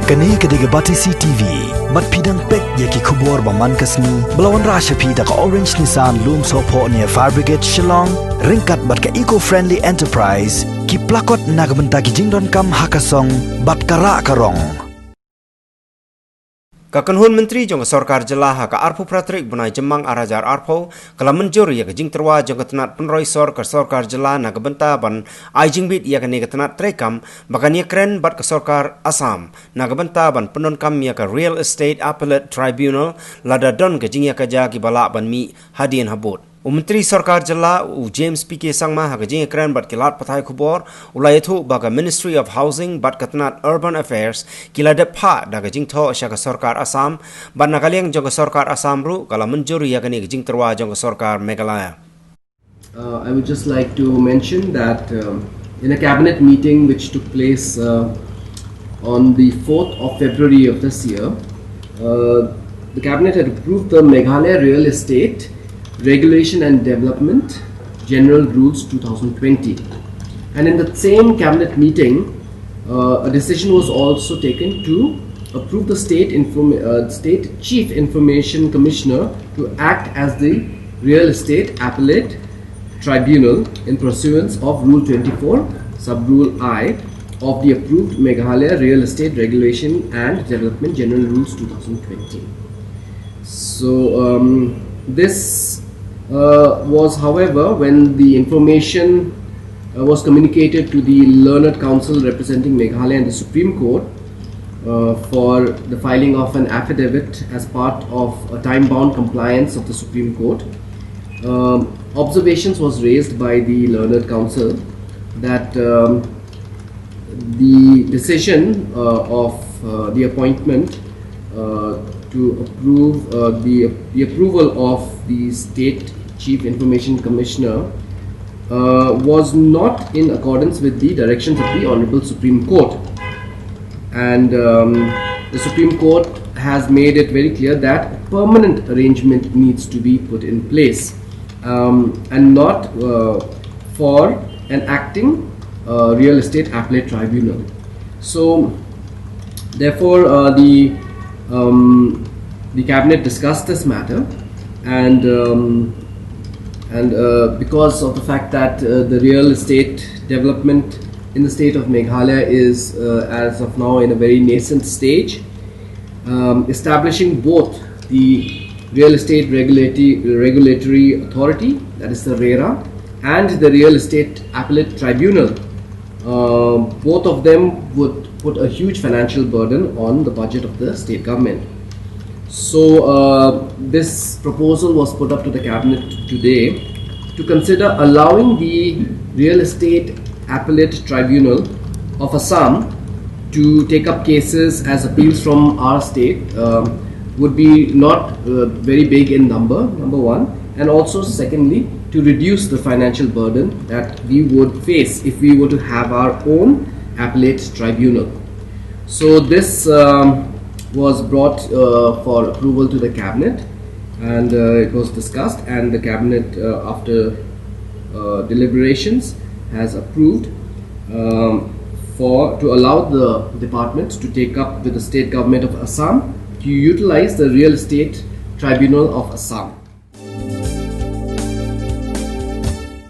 Kani kadiga bati CTV, mat pidang pek yaki kubor baman kasni, belawan rasha pida ka Orange Nissan Loom Sopo near Fire Brigade Shillong, ringkat bat ka eco-friendly enterprise, ki plakot nagbenta ki jingdon kam hakasong, bat kara karong. Kakanhun Menteri jong Sarkar Jelah ka Arpu Pratrik bunai jemang arajar Arpo kala menjur ya jing terwa jong ketenat penroi sor ke Sarkar Jelah na gebenta ban ajing bit ya kani ketenat trekam bakan ya keren bat ke Sarkar Assam na gebenta ban penon kam ya ke Real Estate Appellate Tribunal lada don ke jing ya kaja ki bala ban mi hadian habut. Menteri Sarkar Jelah James PK Sangma ha jing keren bat kilat pathai kubor ulai thu baga Ministry of Housing bat ketenat Urban Affairs kila depha da jing tho sya ke Sarkar Assam ban nakaliang jong Sarkar Assam ru kala menjuri ya kani jing terwa jong Sarkar Meghalaya. I would just like to mention that in a cabinet meeting which took place on the 4th of February of this year, the cabinet had approved the Meghalaya Real Estate Regulation and Development General Rules 2020, and in the same cabinet meeting a decision was also taken to approve the state chief information commissioner to act as the real estate appellate tribunal in pursuance of Rule 24 sub-rule I of the approved Meghalaya Real Estate Regulation and Development General Rules 2020. So this was, however, when the information was communicated to the learned counsel representing Meghalaya in the Supreme Court for the filing of an affidavit as part of a time-bound compliance of the Supreme Court. Observations was raised by the learned counsel that the decision of the appointment to approve the approval of the State Chief Information Commissioner was not in accordance with the directions of the Honorable Supreme Court, and the Supreme Court has made it very clear that a permanent arrangement needs to be put in place and not for an acting real estate appellate tribunal. So therefore the cabinet discussed this matter, and because of the fact that the real estate development in the state of Meghalaya is as of now in a very nascent stage, establishing both the Real Estate Regulatory Authority, that is the RERA, and the Real Estate Appellate Tribunal, both of them would put a huge financial burden on the budget of the state government. So this proposal was put up to the cabinet today to consider allowing the Real Estate Appellate Tribunal of Assam to take up cases as appeals from our state. Would be not very big in number one, and also secondly to reduce the financial burden that we would face if we were to have our own appellate tribunal. So this was brought for approval to the cabinet, and it was discussed, and the cabinet after deliberations has approved to allow the department to take up with the state government of Assam to utilize the Real Estate Tribunal of Assam.